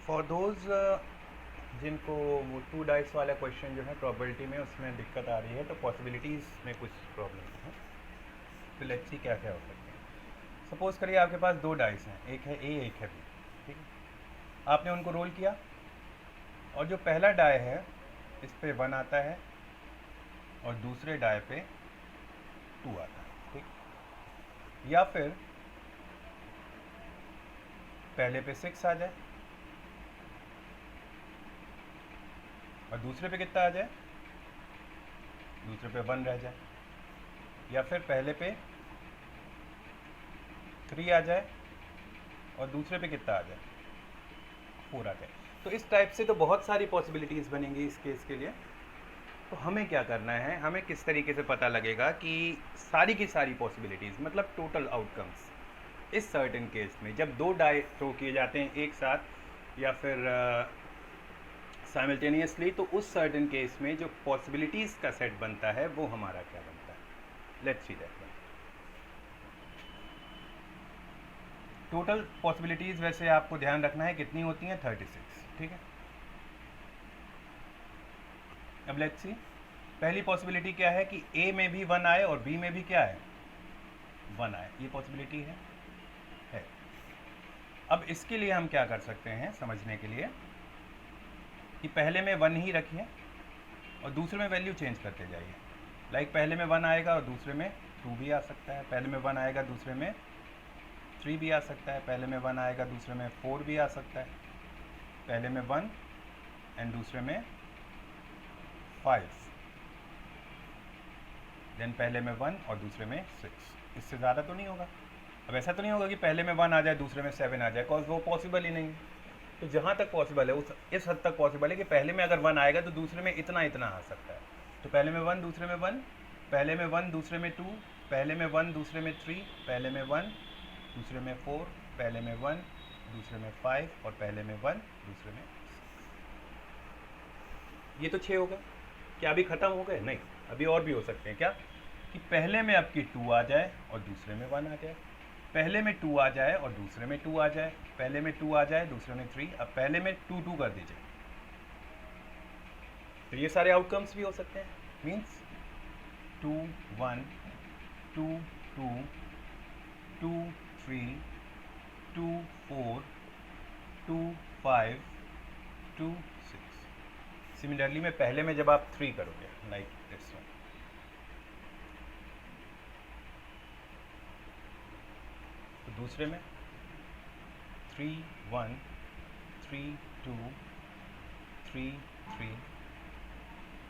For those जिनको वो to dice वाला क्वेश्चन जो है प्रोबेबिलिटी में उसमें दिक्कत आ रही है, तो पॉसिबिलिटीज़ में कुछ प्रॉब्लम है। तो लेट्स सी क्या क्या हो सकते हैं। सपोज़ करिए आपके पास दो डाइस हैं, एक है ए एक है बी, ठीक है। आपने उनको रोल किया और जो पहला डाई है इस पे 1 आता है और दूसरे डाई पे 2 आता है, ठीक। या फिर पहले पे 6 आ जाए और दूसरे पे कितना आ जाए, दूसरे पे 1 रह जाए। या फिर पहले पे 3 आ जाए और दूसरे पे कितना आ जाए, 4 आ जाए। तो इस टाइप से तो बहुत सारी पॉसिबिलिटीज़ बनेंगी इस केस के लिए। तो हमें क्या करना है, हमें किस तरीके से पता लगेगा कि सारी की सारी पॉसिबिलिटीज़ मतलब टोटल आउटकम्स इस सर्टेन केस में जब दो डाई थ्रो किए जाते हैं एक साथ या फिर साइमल्टेनियसली, तो उस सर्टेन केस में जो पॉसिबिलिटीज़ का सेट बनता है वो हमारा क्या बनता है। Let's see that. Total possibilities वैसे आपको ध्यान रखना है कितनी होती हैं, 36, ठीक है। अब लेट्स सी, पहली पॉसिबिलिटी क्या है कि ए में भी 1 आए और बी में भी क्या है, 1 आए। ये पॉसिबिलिटी है। अब इसके लिए हम क्या कर सकते हैं समझने के लिए कि पहले में 1 ही रखिए और दूसरे में वैल्यू चेंज करते जाइए। लाइक पहले में 1 आएगा और दूसरे में 2 भी आ सकता है, पहले में 1 आएगा दूसरे में 3 भी आ सकता है, पहले में 1 आएगा दूसरे में 4 भी आ सकता है, पहले में 1 एंड दूसरे में 5, देन पहले में 1 और दूसरे में 6। इससे ज़्यादा तो नहीं होगा। अब ऐसा तो नहीं होगा कि पहले में 1 आ जाए दूसरे में 7 आ जाए, बिकॉज वो पॉसिबल ही नहीं है। तो जहाँ तक पॉसिबल है इस हद तक पॉसिबल है कि पहले में अगर 1 आएगा तो दूसरे में इतना इतना आ सकता है। तो पहले में 1 दूसरे में 1, पहले में 1 दूसरे में 2, पहले में 1 दूसरे में 3, पहले में 1 दूसरे में 4, पहले में 1 दूसरे में 5 और पहले में 1 दूसरे में 6। ये तो 6 हो गए। क्या अभी ख़त्म हो गए? नहीं, अभी और भी हो सकते हैं। क्या कि पहले में आपकी 2 आ जाए और दूसरे में 1 आ जाए, पहले में 2 आ जाए और दूसरे में 2 आ जाए, पहले में 2 आ जाए दूसरे में 3। अब पहले में 2 2 कर दीजिए, तो ये सारे आउटकम्स भी हो सकते हैं। मीन्स 2 1 2 2 2 3 2 4 2 5 2 6। सिमिलरली में पहले में जब आप 3 करोगे लाइक दिस वन, तो दूसरे में 3 1 3 2 3 3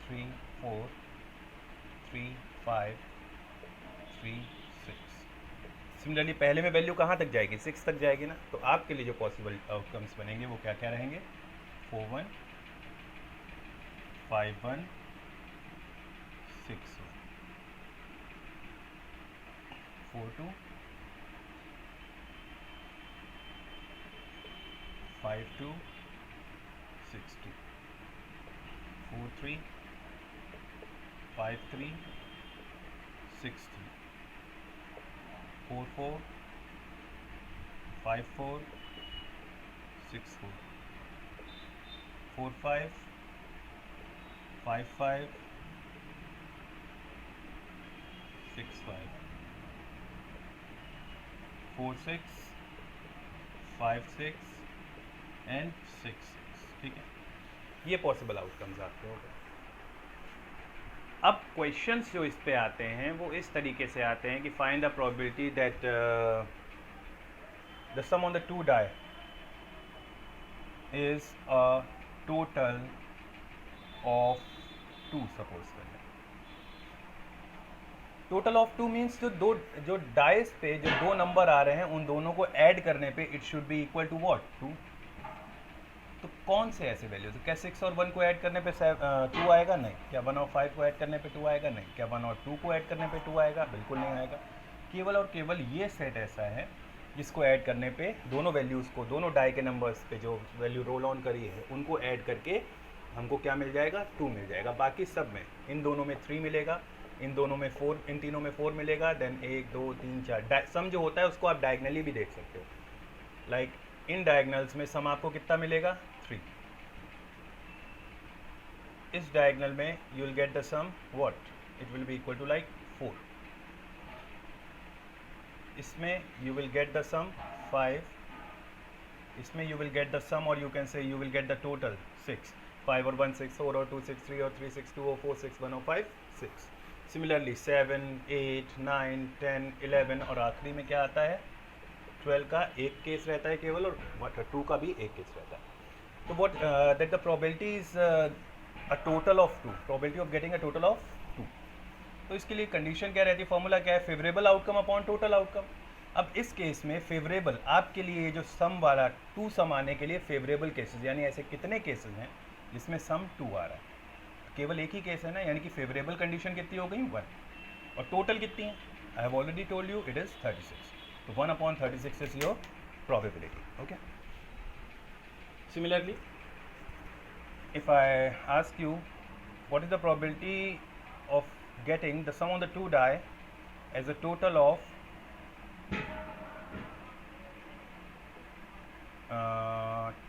3 4 3 5 3 6। सिमिलरली पहले में वैल्यू कहाँ तक जाएगी, 6 तक जाएगी ना। तो आपके लिए जो पॉसिबल आउटकम्स बनेंगे वो क्या क्या रहेंगे, 4 1 5 1 6 1 4 2 5 2 6 2 4 3 5 3 6 3 4 4 5 4 6 4 4 5 5 5 6 5 4 6 5 6 एंड 6 6, ठीक है। ये पॉसिबल आउटकम्स आपके हो गए। अब क्वेश्चंस जो इस पे आते हैं वो इस तरीके से आते हैं कि find the probability that the sum on the two die is a total of 2। Suppose करें टोटल ऑफ 2 मीन्स जो डाइस पे जो दो नंबर आ रहे हैं उन दोनों को ऐड करने पे it should be equal to what, 2। तो कौन से ऐसे वैल्यूज, क्या 6 और 1 को ऐड करने पे 2 आएगा? नहीं। क्या 1 और 5 को ऐड करने पे 2 आएगा? नहीं। क्या 1 और 2 को ऐड करने पे 2 आएगा? बिल्कुल नहीं आएगा। केवल और केवल ये सेट ऐसा है जिसको ऐड करने पे दोनों वैल्यूज़ को, दोनों डाई के नंबर्स पे जो वैल्यू रोल ऑन करी है उनको ऐड करके हमको क्या मिल जाएगा, 2 मिल जाएगा। बाकी सब में इन दोनों में 3 मिलेगा, इन दोनों में 4, इन तीनों में 4 मिलेगा। देन 1 2 3 4 सम जो होता है उसको आप डायगनली भी देख सकते हो। लाइक इन डायगनल्स में सम आपको कितना मिलेगा 3। इस डायगनल में you will get the sum what, it will be equal to like 4। इसमें you will get the sum 5, इसमें you will get the sum और you can say you will get the total 6। 5 और 1 6, 4 और 2 6, 3 और 3 6, 2 और 4 6, 1 और 5 6। Similarly 7 8 9 10 11 और आखिरी में क्या आता है 12 का एक केस रहता है केवल, और 2 का भी एक केस रहता है। तो what that the probability is a total of 2, probability of getting a total of 2। तो इसके लिए कंडीशन क्या रहती है, फॉर्मूला क्या है, favourable outcome upon total outcome. अब इस केस में फेवरेबल आपके लिए जो सम वाला 2 सम आने के लिए फेवरेबल केसेस, यानी ऐसे कितने केसेस हैं जिसमें सम 2 आ रहा है, केवल एक ही केस है ना, यानी कि फेवरेबल कंडीशन कितनी हो गई 1, और टोटल कितनी है, I have already told you it is 36। तो 1/36 is your probability. Okay, similarly if I ask you what is the probability of getting the sum of the 2 die as a total of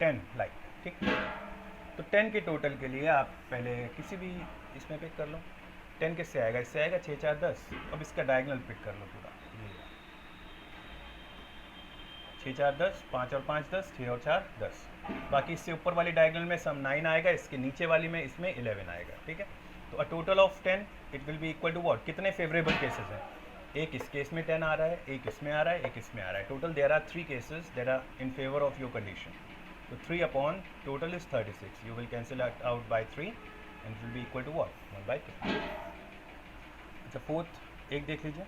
10 like, ठीक। तो 10 के total के लिए आप पहले किसी भी इसमें पिक कर लो। 10 किससे आएगा, इससे आएगा 6 4 10। अब इसका डायगोनल पिक कर लो पूरा, 6 4 10, 5 और 5 10, 6 और 4 10। बाकी इससे ऊपर वाली डायगोनल में सम 9 आएगा, इसके नीचे वाली में इसमें 11 आएगा, ठीक है। तो a total of 10 it will be equal to what, कितने फेवरेबल केसेस हैं, एक इस केस में 10 आ रहा है, एक इसमें आ रहा है, एक इसमें आ रहा है। Total there are 3 cases that are in favour of your condition. तो 3 upon total is 36, you will cancel out by 3 and it will be equal to what 1/3। अच्छा, फोर्थ एक देख लीजिए,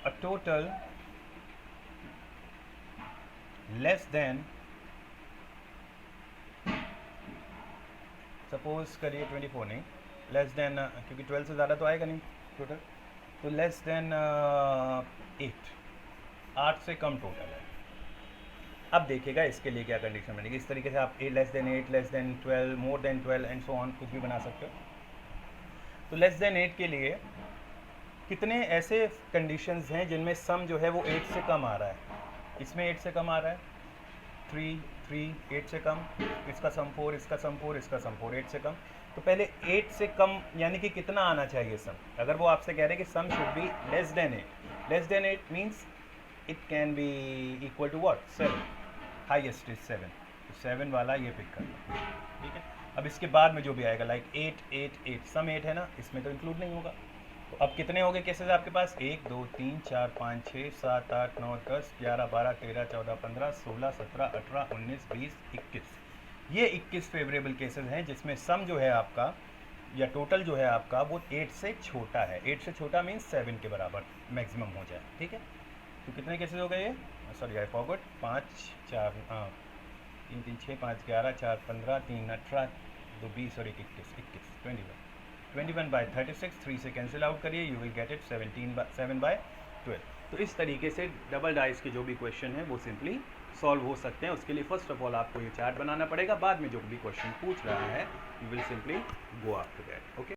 a total less than, suppose करिए 24 नहीं, less than, क्योंकि 12 से ज़्यादा तो आएगा नहीं टोटल, तो लेस देन 8 से कम टोटल है। अब देखिएगा इसके लिए क्या कंडीशन बनेगी। इस तरीके से आप less than 8, less then 12, more than 12 and so on कुछ भी बना सकते हो। तो लेस देन 8 के लिए कितने ऐसे कंडीशंस हैं जिनमें सम जो है वो 8 से कम आ रहा है। इसमें 8 से कम आ रहा है, 3 3 8 से कम, इसका सम 4, इसका सम 4, इसका सम 4, 8 से कम। तो पहले 8 से कम यानी कि कितना आना चाहिए सम। अगर वो आपसे कह रहे हैं कि sum should be less than 8, less than 8 means it can be equal to what 7, highest is 7। तो 7 वाला ये पिक कर लो, ठीक है। अब इसके बाद में जो भी आएगा लाइक 8 8 8, सम 8 है ना, इसमें तो इंक्लूड नहीं होगा। तो अब कितने हो गए केसेस आपके पास, 1 2 3 4 5 6 7 8 9 10 11 12 13 14 15 16 17 18 19 20 21। ये 21 फेवरेबल केसेस हैं जिसमें सम जो है आपका या टोटल जो है आपका वो 8 से छोटा है। 8 से छोटा मीन्स 7 के बराबर मैक्सिमम हो जाए, ठीक है। तो कितने केसेस हो गए ये, सॉरी आई फॉरगॉट, 5 4 3 3 6 5 11 4 15 3 18 2 20 और 21 21/36, 3 से कैंसिल आउट करिए, यू विल गेट इट 7/12। तो इस तरीके से डबल डाइस के जो भी क्वेश्चन है वो सिंपली सॉल्व हो सकते हैं। उसके लिए फर्स्ट ऑफ ऑल आपको ये चार्ट बनाना पड़ेगा, बाद में जो भी क्वेश्चन पूछ रहा है you will simply go after that. Okay.